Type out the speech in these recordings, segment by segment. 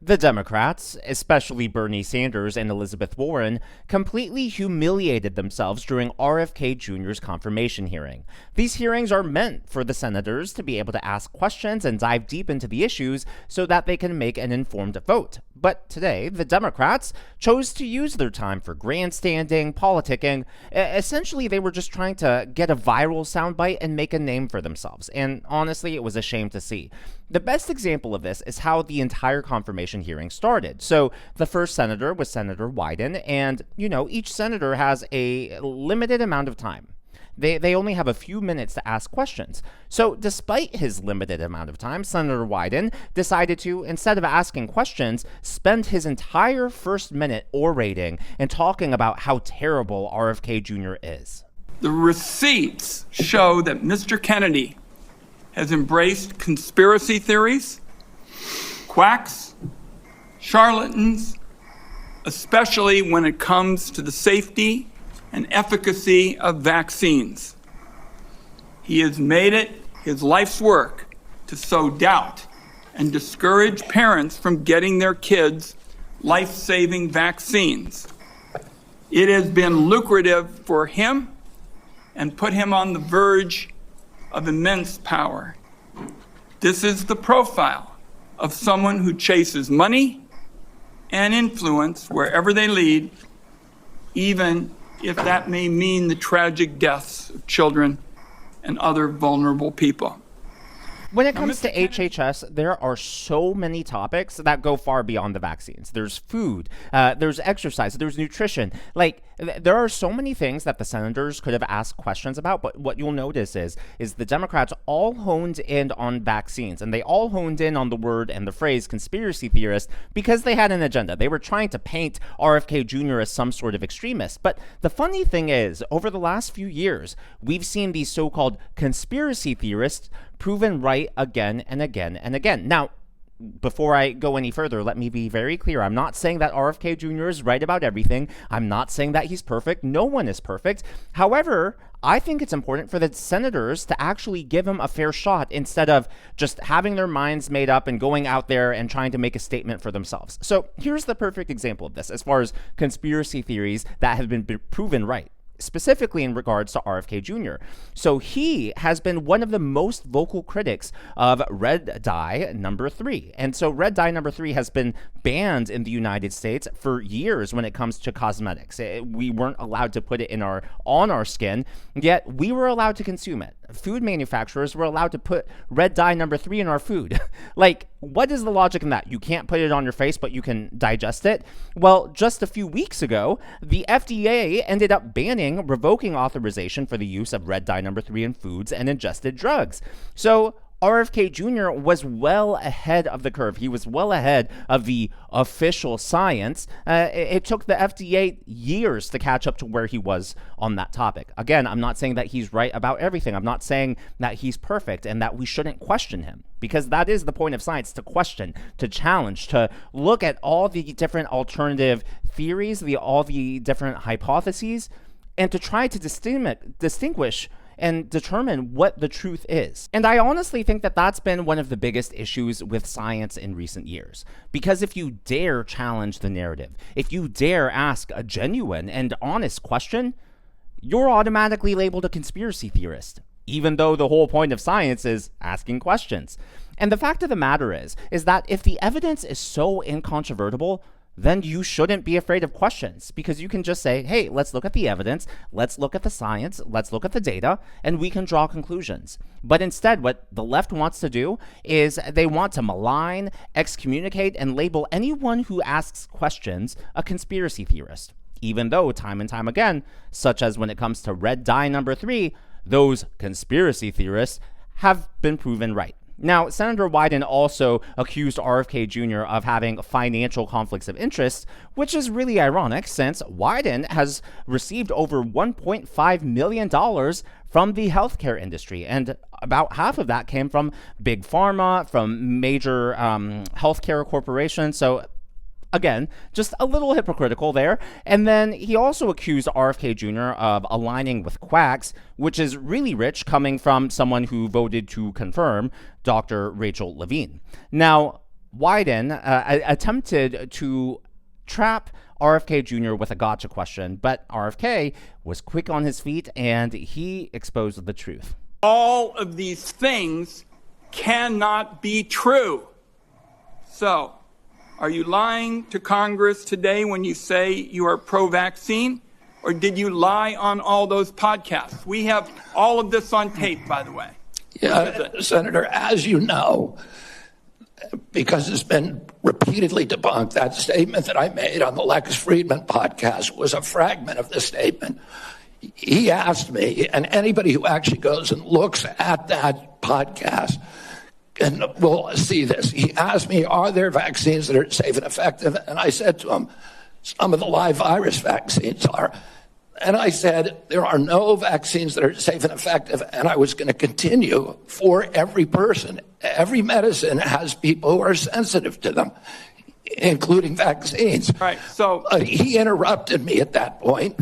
The Democrats, especially Bernie Sanders and Elizabeth Warren, completely humiliated themselves during RFK Jr.'s confirmation hearing. These hearings are meant for the senators to be able to ask questions and dive deep into the issues so that they can make an informed vote. But today, the Democrats chose to use their time for grandstanding, politicking. Essentially, they were just trying to get a viral soundbite and make a name for themselves. And honestly, it was a shame to see. The best example of this is how the entire confirmation hearing started. So the first senator was Senator Wyden, and, each senator has a limited amount of time. They only have a few minutes to ask questions. So despite his limited amount of time, Senator Wyden decided to, instead of asking questions, spend his entire first minute orating and talking about how terrible RFK Jr. is. The receipts show that Mr. Kennedy has embraced conspiracy theories, quacks, charlatans, especially when it comes to the safety and efficacy of vaccines. He has made it his life's work to sow doubt and discourage parents from getting their kids life-saving vaccines. It has been lucrative for him and put him on the verge of immense power. This is the profile of someone who chases money and influence wherever they lead, even if that may mean the tragic deaths of children and other vulnerable people. When it comes to HHS, there are so many topics that go far beyond the vaccines. There's food, there's exercise, there's nutrition. There are so many things that the senators could have asked questions about, but what you'll notice is the Democrats all honed in on vaccines, and they all honed in on the word and the phrase conspiracy theorist because they had an agenda. They were trying to paint RFK Jr. as some sort of extremist. But the funny thing is, over the last few years, we've seen these so-called conspiracy theorists proven right again and again and again. Now, before I go any further, let me be very clear. I'm not saying that RFK Jr. is right about everything. I'm not saying that he's perfect. No one is perfect. However, I think it's important for the senators to actually give him a fair shot instead of just having their minds made up and going out there and trying to make a statement for themselves. So here's the perfect example of this as far as conspiracy theories that have been proven right, specifically in regards to RFK Jr. So he has been one of the most vocal critics of red dye number 3. And so red dye number 3 has been banned in the United States for years when it comes to cosmetics. We weren't allowed to put it on our skin, yet we were allowed to consume it. Food manufacturers were allowed to put red dye number 3 in our food. What is the logic in that? You can't put it on your face, but you can digest it? Well, just a few weeks ago, the FDA ended up revoking authorization for the use of red dye number 3 in foods and ingested drugs. So RFK Jr. was well ahead of the curve. He was well ahead of the official science. It took the FDA years to catch up to where he was on that topic. Again, I'm not saying that he's right about everything. I'm not saying that he's perfect and that we shouldn't question him, because that is the point of science, to question, to challenge, to look at all the different alternative theories, all the different hypotheses, and to try to distinguish and determine what the truth is. And I honestly think that that's been one of the biggest issues with science in recent years. Because if you dare challenge the narrative, if you dare ask a genuine and honest question, you're automatically labeled a conspiracy theorist, even though the whole point of science is asking questions. And the fact of the matter is that if the evidence is so incontrovertible, then you shouldn't be afraid of questions, because you can just say, hey, let's look at the evidence, let's look at the science, let's look at the data, and we can draw conclusions. But instead, what the left wants to do is they want to malign, excommunicate, and label anyone who asks questions a conspiracy theorist, even though time and time again, such as when it comes to red dye number 3, those conspiracy theorists have been proven right. Now, Senator Wyden also accused RFK Jr. of having financial conflicts of interest, which is really ironic since Wyden has received over $1.5 million from the healthcare industry, and about half of that came from big pharma, from major healthcare corporations. So again, just a little hypocritical there. And then he also accused RFK Jr. of aligning with quacks, which is really rich coming from someone who voted to confirm Dr. Rachel Levine. Now, Wyden attempted to trap RFK Jr. with a gotcha question, but RFK was quick on his feet and he exposed the truth. All of these things cannot be true. So, are you lying to Congress today when you say you are pro-vaccine? Or did you lie on all those podcasts? We have all of this on tape, by the way. Yeah, Senator, as you know, because it's been repeatedly debunked, that statement that I made on the Lex Friedman podcast was a fragment of the statement. He asked me, and anybody who actually goes and looks at that podcast and will see this. He asked me, are there vaccines that are safe and effective? And I said to him, some of the live virus vaccines are. And I said, there are no vaccines that are safe and effective. And I was going to continue for every person. Every medicine has people who are sensitive to them, including vaccines. Right. So he interrupted me at that point.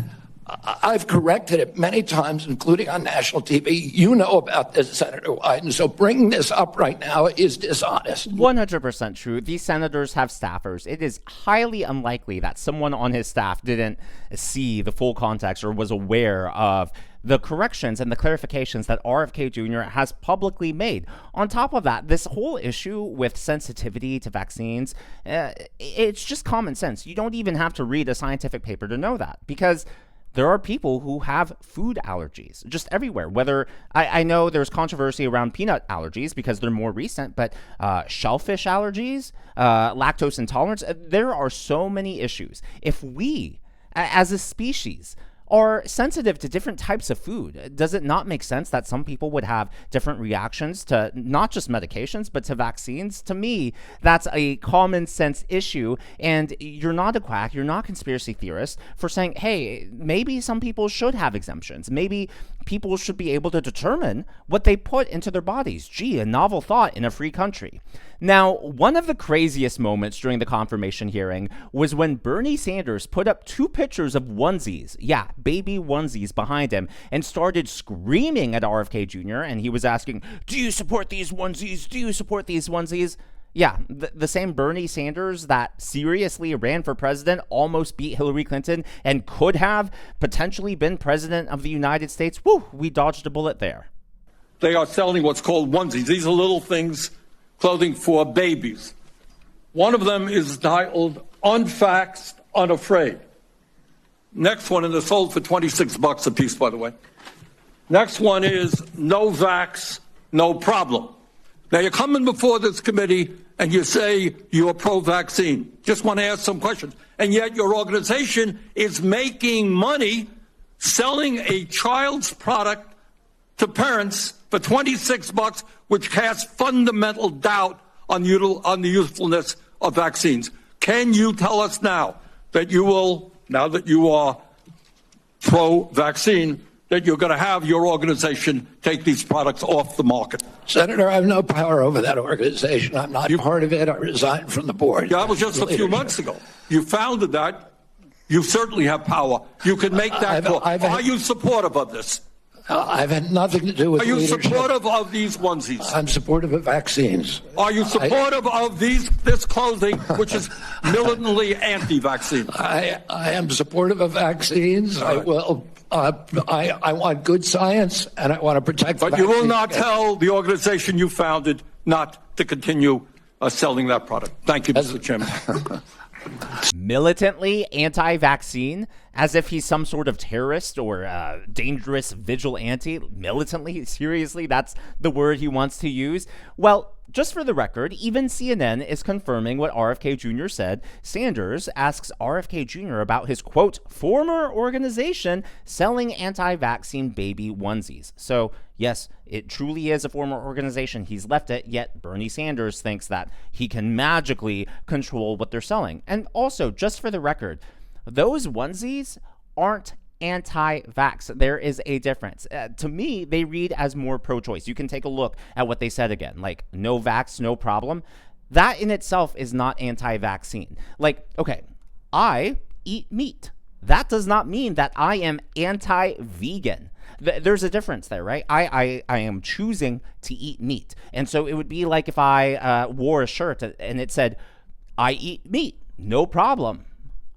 I've corrected it many times, including on national TV. You know about this, Senator Wyden. So bringing this up right now is dishonest. 100% true. These senators have staffers. It is highly unlikely that someone on his staff didn't see the full context or was aware of the corrections and the clarifications that RFK Jr. has publicly made. On top of that, this whole issue with sensitivity to vaccines, it's just common sense. You don't even have to read a scientific paper to know that, because there are people who have food allergies just everywhere. Whether I know there's controversy around peanut allergies because they're more recent, but shellfish allergies, lactose intolerance, there are so many issues. If we, as a species, are sensitive to different types of food, does it not make sense that some people would have different reactions to not just medications, but to vaccines? To me, that's a common sense issue. And you're not a quack, you're not a conspiracy theorist for saying, hey, maybe some people should have exemptions. Maybe people should be able to determine what they put into their bodies. Gee, a novel thought in a free country. Now, one of the craziest moments during the confirmation hearing was when Bernie Sanders put up 2 pictures of onesies, baby onesies behind him, and started screaming at RFK Jr. And he was asking, do you support these onesies? Do you support these onesies? Yeah, the same Bernie Sanders that seriously ran for president, almost beat Hillary Clinton, and could have potentially been president of the United States. Woo, we dodged a bullet there. They are selling what's called onesies. These are little things, clothing for babies. One of them is titled Unvaxxed, Unafraid. Next one, and they're sold for $26 a piece, by the way. Next one is No Vax, No Problem. Now, you're coming before this committee and you say you're pro-vaccine. Just want to ask some questions. And yet your organization is making money selling a child's product to parents for $26, which casts fundamental doubt on the usefulness of vaccines. Can you tell us now that you will, now that you are pro-vaccine, that you're going to have your organization take these products off the market? Senator, I have no power over that organization. I'm not part of it. I resigned from the board. Yeah, that was just a few months ago. You founded that. You certainly have power. You can make that call. Are you supportive of this? I've had nothing to do with leadership. Are you supportive of these onesies? I'm supportive of vaccines. Are you supportive of this clothing, which is militantly anti-vaccine? I am supportive of vaccines. I will. I want good science, and I want to protect. But you will not tell the organization you founded not to continue selling that product. Thank you, Mr. Chairman. Militantly anti-vaccine, as if he's some sort of terrorist or dangerous vigilante. Militantly? Seriously? That's the word he wants to use? Well, just for the record, even CNN is confirming what RFK Jr. said. Sanders asks RFK Jr. about his, quote, former organization selling anti-vaccine baby onesies. So, yes, it truly is a former organization. He's left it, yet Bernie Sanders thinks that he can magically control what they're selling. And also, just for the record, those onesies aren't anti-vax. There is a difference. To me, they read as more pro-choice. You can take a look at what they said again, like no vax, no problem. That in itself is not anti-vaccine. Like, okay, I eat meat. that does not mean that I am anti-vegan. There's a difference there, right? I am choosing to eat meat. And so it would be like if I wore a shirt and it said, I eat meat, no problem.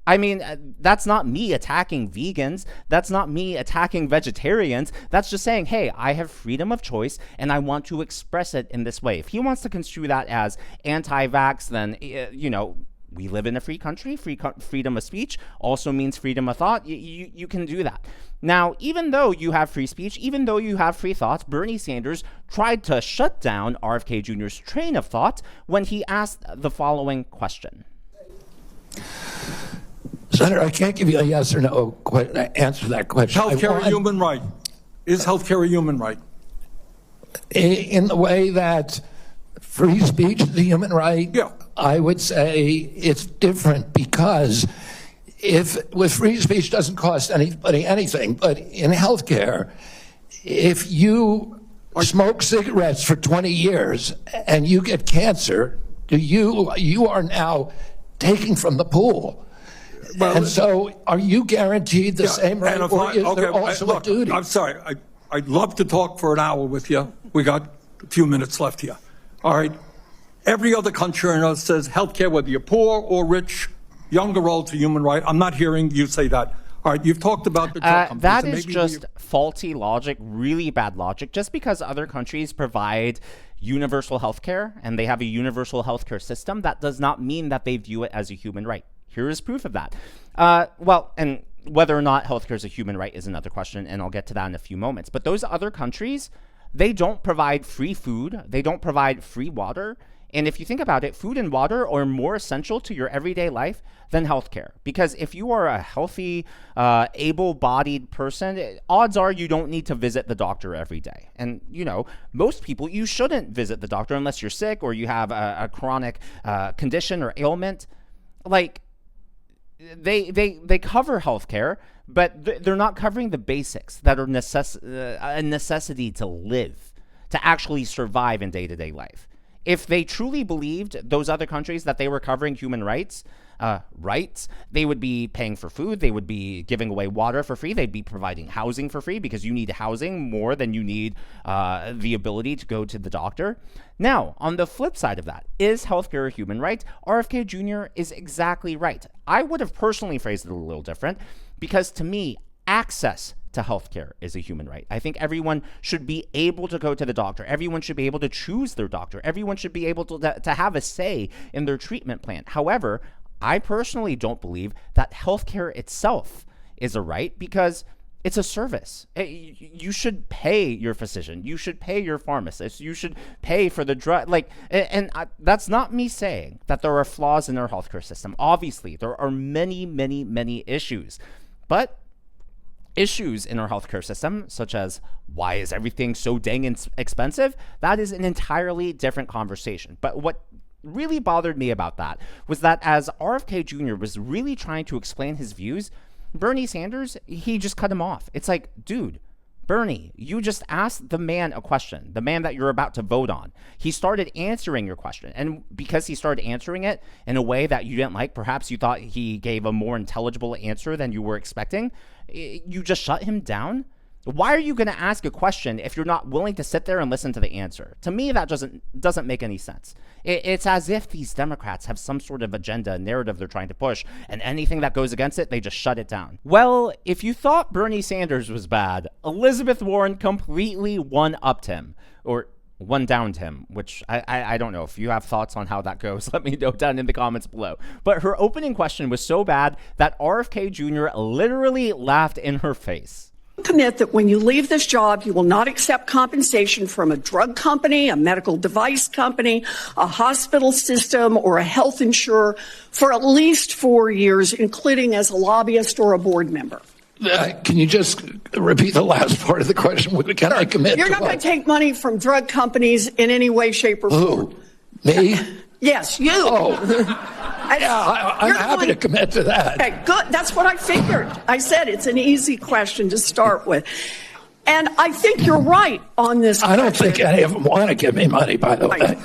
I mean, that's not me attacking vegans. That's not me attacking vegetarians. That's just saying, hey, I have freedom of choice and I want to express it in this way. If he wants to construe that as anti-vax, then, we live in a free country. Freedom of speech also means freedom of thought. You can do that. Now, even though you have free speech, even though you have free thoughts, Bernie Sanders tried to shut down RFK Jr.'s train of thought when he asked the following question. Senator, I can't give you a yes or no answer to that question. Healthcare a human right? Is healthcare a human right? In the way that free speech is a human right, yeah. I would say it's different because with free speech doesn't cost anybody anything, but in healthcare, if you smoke cigarettes for 20 years and you get cancer, you are now taking from the pool. Well, and so are you guaranteed the same right, or is there also a duty? I'm sorry. I'd love to talk for an hour with you. We got a few minutes left here. All right. Every other country on earth says healthcare, whether you're poor or rich, young or old, is a human right. I'm not hearing you say that. All right, you've talked about the drug companies. That is just faulty logic, really bad logic. Just because other countries provide universal healthcare and they have a universal healthcare system, that does not mean that they view it as a human right. Here is proof of that. And whether or not healthcare is a human right is another question, and I'll get to that in a few moments. But those other countries, they don't provide free food. They don't provide free water. And if you think about it, food and water are more essential to your everyday life than healthcare. Because if you are a healthy, able-bodied person, odds are you don't need to visit the doctor every day. And, most people, you shouldn't visit the doctor unless you're sick or you have a chronic condition or ailment. Like, they cover healthcare, but they're not covering the basics that are a necessity to live, to actually survive in day-to-day life. If they truly believed, those other countries, that they were covering human rights, they would be paying for food, they would be giving away water for free, they'd be providing housing for free because you need housing more than you need the ability to go to the doctor. Now, on the flip side of that, is healthcare a human right? RFK Jr. is exactly right. I would have personally phrased it a little different because to me, access to healthcare is a human right. I think everyone should be able to go to the doctor. Everyone should be able to choose their doctor. Everyone should be able to have a say in their treatment plan. However, I personally don't believe that healthcare itself is a right because it's a service. You should pay your physician. You should pay your pharmacist. You should pay for the drug. That's not me saying that there are flaws in our healthcare system. Obviously, there are many, many, many issues. But issues in our healthcare system, such as why is everything so dang expensive, that is an entirely different conversation. But what really bothered me about that was that as RFK Jr. was really trying to explain his views, Bernie Sanders, he just cut him off. It's like, dude, Bernie, you just asked the man a question, the man that you're about to vote on. He started answering your question. And because he started answering it in a way that you didn't like, perhaps you thought he gave a more intelligible answer than you were expecting, you just shut him down? Why are you going to ask a question if you're not willing to sit there and listen to the answer? To me, that doesn't make any sense. It's as if these Democrats have some sort of agenda, narrative they're trying to push, and anything that goes against it, they just shut it down. Well, if you thought Bernie Sanders was bad, Elizabeth Warren completely one-upped him, or one-downed him, which I don't know. If you have thoughts on how that goes, let me know down in the comments below. But her opening question was so bad that RFK Jr. literally laughed in her face. Commit that when you leave this job, you will not accept compensation from a drug company, a medical device company, a hospital system, or a health insurer for at least 4 years, including as a lobbyist or a board member. Can you just repeat the last part of the question? Can I commit? You're not going to take money from drug companies in any way, shape, or form. Who? Me? Yes, you. Oh. I'm happy to commit to that. Okay, good. That's what I figured. I said it's an easy question to start with. And I think you're right on this. I don't think any of them want to give me money, by the way.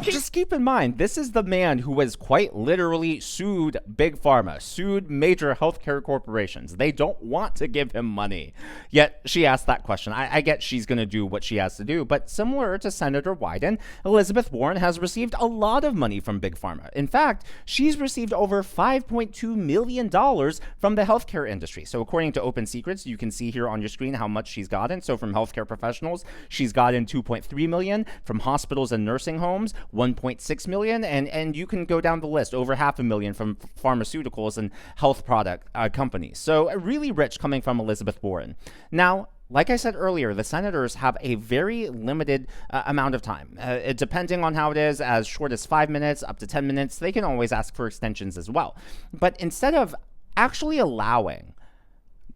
Just keep in mind, this is the man who has quite literally sued Big Pharma, sued major healthcare corporations. They don't want to give him money. Yet she asked that question. I get she's going to do what she has to do, but similar to Senator Wyden, Elizabeth Warren has received a lot of money from Big Pharma. In fact, she's received over $5.2 million from the healthcare industry. So according to Open Secrets, you can see here on your screen how much she's gotten. So from healthcare professionals, she's gotten $2.3 million, from hospitals and nursing homes, $1.6 million, and you can go down the list, over $500,000 from pharmaceuticals and health product companies. So really rich coming from Elizabeth Warren. Now, like I said earlier, the senators have a very limited amount of time. Depending on how it is, as short as 5 minutes, up to 10 minutes, they can always ask for extensions as well. But instead of actually allowing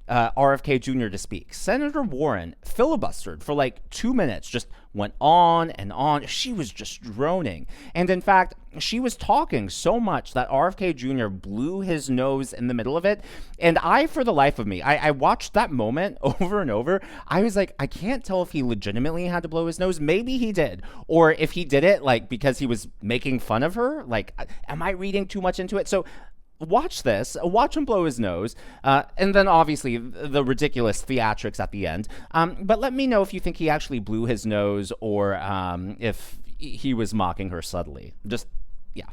RFK Jr. to speak, Senator Warren filibustered for like 2 minutes, just went on and on. She was just droning. And in fact, she was talking so much that RFK Jr. blew his nose in the middle of it. And for the life of me, I watched that moment over and over. I was like, I can't tell if he legitimately had to blow his nose. Maybe he did. Or if he did it like because he was making fun of her. Like, am I reading too much into it? So watch this, watch him blow his nose, and then obviously the ridiculous theatrics at the end. But let me know if you think he actually blew his nose or if he was mocking her subtly. Just, yeah.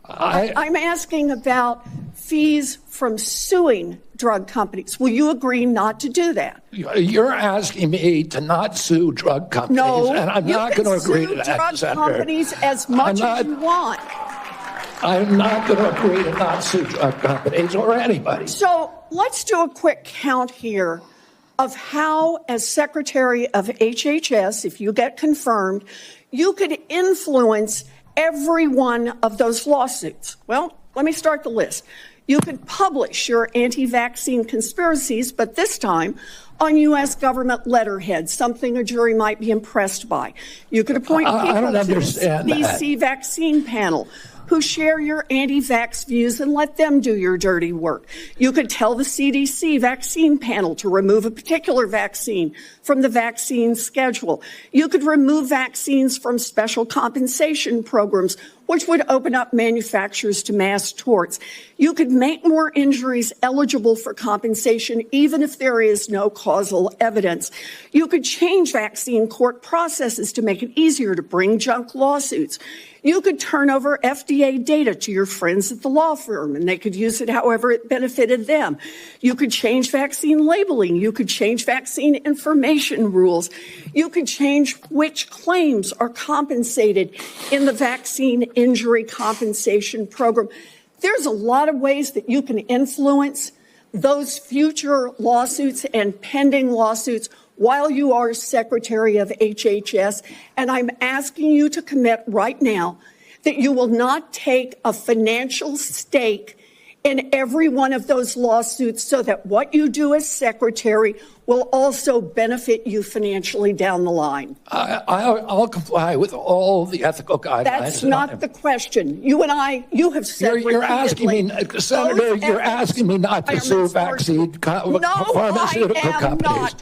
I'm asking about fees from suing drug companies. Will you agree not to do that? You're asking me to not sue drug companies, No, and I'm not going to agree to that, drug Senator. companies as much as you want. I'm not going to agree to not sue drug companies or anybody. So let's do a quick count here of how, as Secretary of HHS, if you get confirmed, you could influence every one of those lawsuits. Well, let me start the list. You could publish your anti-vaccine conspiracies, but this time on U.S. government letterhead, something a jury might be impressed by. You could appoint people to the CDC vaccine panel who share your anti-vax views and let them do your dirty work. You could tell the CDC vaccine panel to remove a particular vaccine from the vaccine schedule. You could remove vaccines from special compensation programs, which would open up manufacturers to mass torts. You could make more injuries eligible for compensation, even if there is no causal evidence. You could change vaccine court processes to make it easier to bring junk lawsuits. You could turn over FDA data to your friends at the law firm, and they could use it however it benefited them. You could change vaccine labeling. You could change vaccine information rules. You could change which claims are compensated in the vaccine injury compensation program. There's a lot of ways that you can influence those future lawsuits and pending lawsuits while you are Secretary of HHS, and I'm asking you to commit right now that you will not take a financial stake in every one of those lawsuits so that what you do as Secretary will also benefit you financially down the line. I'll comply with all the ethical guidelines. That's not the question. You have said You're asking me, Senator, you're asking me not to sue vaccine pharmaceutical companies.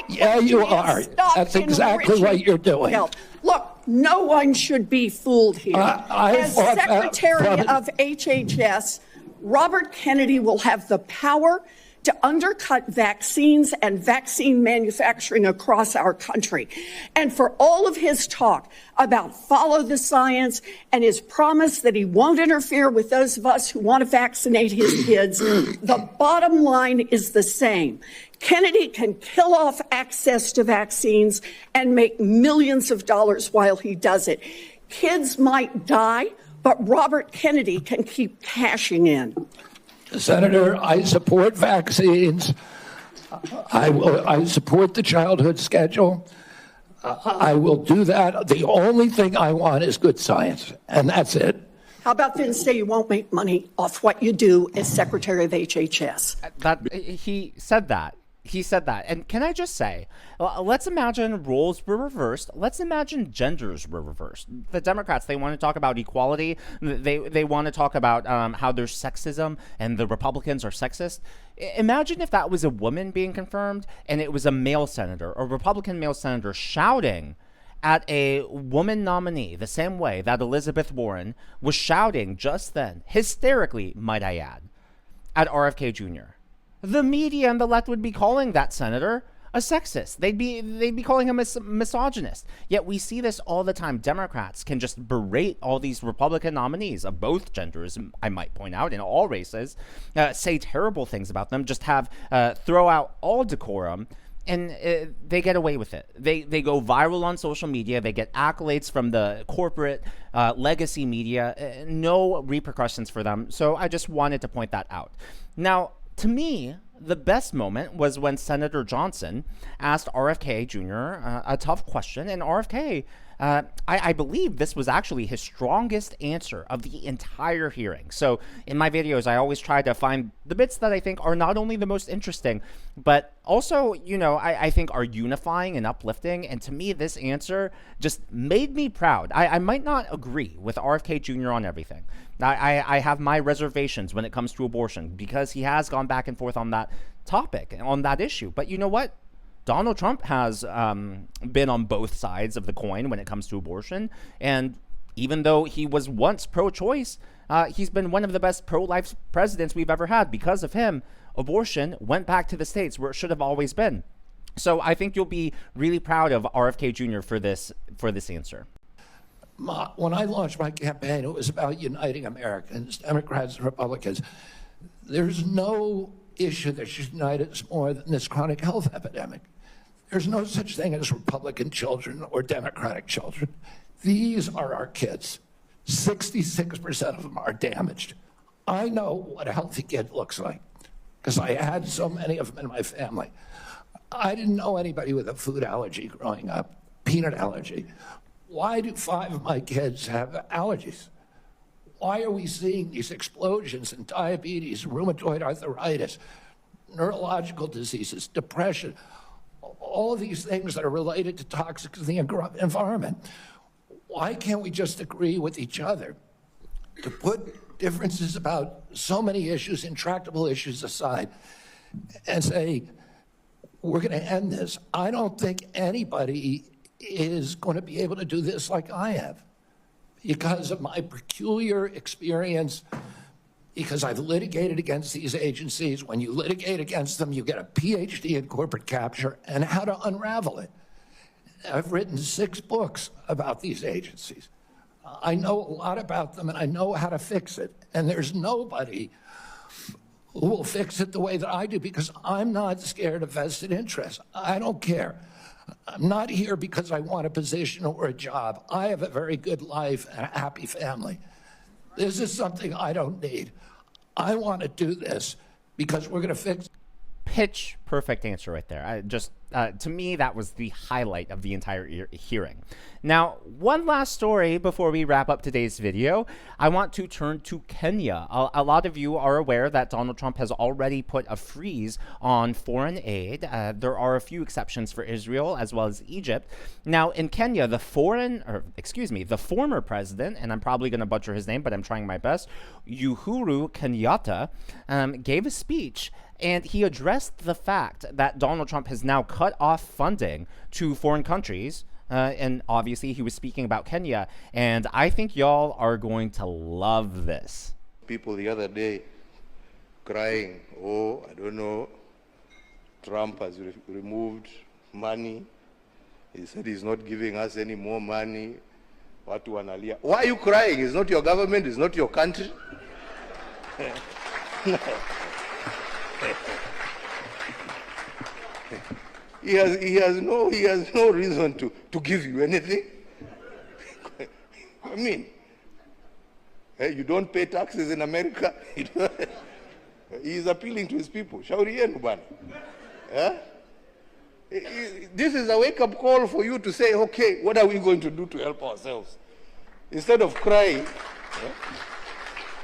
Yeah, you are. That's exactly what you're doing. Look, no one should be fooled here. As Secretary of HHS, Robert Kennedy will have the power to undercut vaccines and vaccine manufacturing across our country. And for all of his talk about follow the science and his promise that he won't interfere with those of us who want to vaccinate his kids, the bottom line is the same. Kennedy can kill off access to vaccines and make millions of dollars while he does it. Kids might die, but Robert Kennedy can keep cashing in. Senator, I support vaccines. I support the childhood schedule. I will do that. The only thing I want is good science, and that's it. How about then say you won't make money off what you do as Secretary of HHS? He said that. He said that. And can I just say, let's imagine roles were reversed. Let's imagine genders were reversed. The Democrats, they want to talk about equality. They want to talk about how there's sexism and the Republicans are sexist. Imagine if that was a woman being confirmed and it was a male senator, a Republican male senator shouting at a woman nominee the same way that Elizabeth Warren was shouting just then, hysterically, might I add, at RFK Jr. The media and the left would be calling that senator a sexist. They'd be calling him a misogynist. Yet we see this all the time. Democrats can just berate all these Republican nominees of both genders, I might point out, in all races, say terrible things about them, just have throw out all decorum, and they get away with it. They go viral on social media. They get accolades from the corporate legacy media. No repercussions for them. So I just wanted to point that out. Now, to me, the best moment was when Senator Johnson asked RFK Jr. A tough question, and RFK, I believe this was actually his strongest answer of the entire hearing. So in my videos, I always try to find the bits that I think are not only the most interesting, but also, I think are unifying and uplifting. And to me, this answer just made me proud. I might not agree with RFK Jr. on everything. I have my reservations when it comes to abortion because he has gone back and forth on that topic, on that issue. But you know what? Donald Trump has been on both sides of the coin when it comes to abortion. And even though he was once pro-choice, he's been one of the best pro-life presidents we've ever had. Because of him, abortion went back to the states where it should have always been. So I think you'll be really proud of RFK Jr. for this answer. When I launched my campaign, it was about uniting Americans, Democrats and Republicans. There's no issue that should unite us more than this chronic health epidemic. There's no such thing as Republican children or Democratic children. These are our kids. 66% of them are damaged. I know what a healthy kid looks like because I had so many of them in my family. I didn't know anybody with a food allergy growing up, peanut allergy. Why do 5 of my kids have allergies? Why are we seeing these explosions in diabetes, rheumatoid arthritis, neurological diseases, depression, all of these things that are related to toxics in the environment? Why can't we just agree with each other to put differences about so many issues, intractable issues aside, and say, we're going to end this? I don't think anybody is going to be able to do this like I have because of my peculiar experience, because I've litigated against these agencies. When you litigate against them, you get a PhD in corporate capture and how to unravel it. I've written 6 books about these agencies. I know a lot about them and I know how to fix it. And there's nobody who will fix it the way that I do because I'm not scared of vested interests. I don't care. I'm not here because I want a position or a job. I have a very good life and a happy family. This is something I don't need. I want to do this because we're going to fix. Pitch perfect answer right there. To me, that was the highlight of the entire hearing. Now, one last story before we wrap up today's video. I want to turn to Kenya. A lot of you are aware that Donald Trump has already put a freeze on foreign aid. There are a few exceptions for Israel as well as Egypt. Now, in Kenya, the former president, and I'm probably going to butcher his name, but I'm trying my best, Uhuru Kenyatta, gave a speech. And he addressed the fact that Donald Trump has now cut off funding to foreign countries. And obviously, he was speaking about Kenya. And I think y'all are going to love this. People the other day crying, oh, I don't know, Trump has removed money. He said he's not giving us any more money. Watu wanalia. Why are you crying? It's not your government. It's not your country. He has no reason to give you anything. I mean, you don't pay taxes in America. He is appealing to his people. Shauri yenu bana. This is a wake-up call for you to say, okay, what are we going to do to help ourselves? Instead of crying,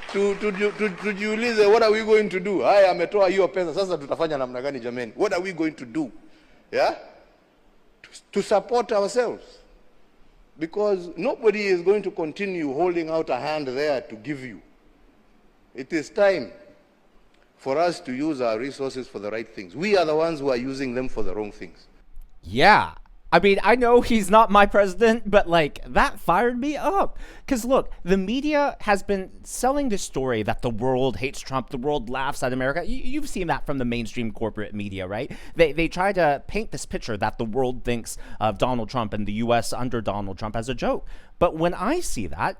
tujiulize, what are we going to do? Haya ametoa hiyo pesa, sasa tutafanya namna gani jameni? What are we going to do? Yeah? To support ourselves. Because nobody is going to continue holding out a hand there to give you. It is time for us to use our resources for the right things. We are the ones who are using them for the wrong things. Yeah, I mean, I know he's not my president, but like that fired me up. Because look, the media has been selling the story that the world hates Trump, the world laughs at America. You've seen that from the mainstream corporate media, right? They try to paint this picture that the world thinks of Donald Trump and the U.S. under Donald Trump as a joke. But when I see that,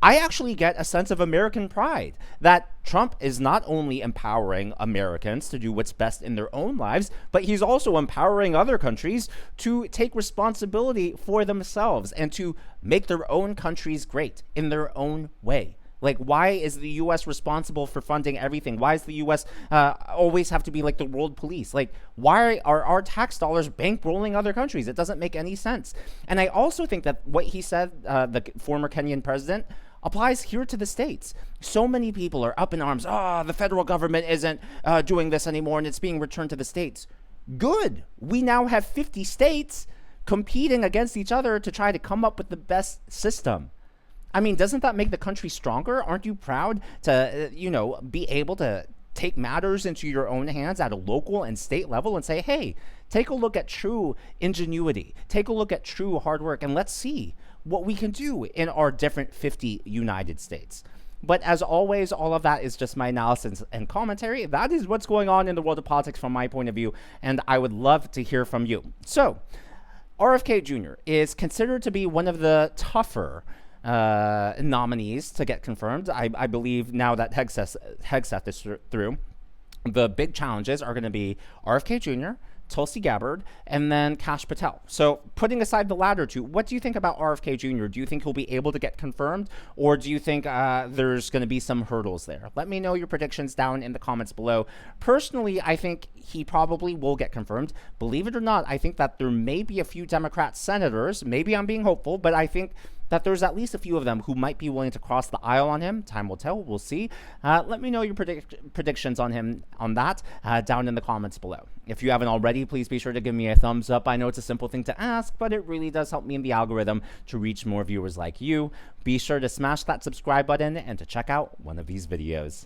I actually get a sense of American pride that Trump is not only empowering Americans to do what's best in their own lives, but he's also empowering other countries to take responsibility for themselves and to make their own countries great in their own way. Like, why is the U.S. responsible for funding everything? Why does the U.S. Always have to be like the world police? Like, why are our tax dollars bankrolling other countries? It doesn't make any sense. And I also think that what he said, the former Kenyan president, applies here to the States. So many people are up in arms. The federal government isn't doing this anymore and it's being returned to the States. Good. We now have 50 states competing against each other to try to come up with the best system. I mean, doesn't that make the country stronger? Aren't you proud to, be able to take matters into your own hands at a local and state level and say, hey, take a look at true ingenuity, take a look at true hard work, and let's see what we can do in our different 50 United States. But as always, all of that is just my analysis and commentary. That is what's going on in the world of politics from my point of view, and I would love to hear from you. So, RFK Jr. is considered to be one of the tougher nominees to get confirmed. I believe now that Hegseth is through, the big challenges are going to be RFK Jr., Tulsi Gabbard, and then Kash Patel. So putting aside the latter two, what do you think about RFK Jr.? Do you think he'll be able to get confirmed, or do you think there's going to be some hurdles there? Let me know your predictions down in the comments below. Personally, I think he probably will get confirmed. Believe it or not, I think that there may be a few Democrat senators, maybe I'm being hopeful, but I think that there's at least a few of them who might be willing to cross the aisle on him. Time will tell. We'll see. Let me know your predictions on him on that down in the comments below. If you haven't already, please be sure to give me a thumbs up. I know it's a simple thing to ask, but it really does help me in the algorithm to reach more viewers like you. Be sure to smash that subscribe button and to check out one of these videos.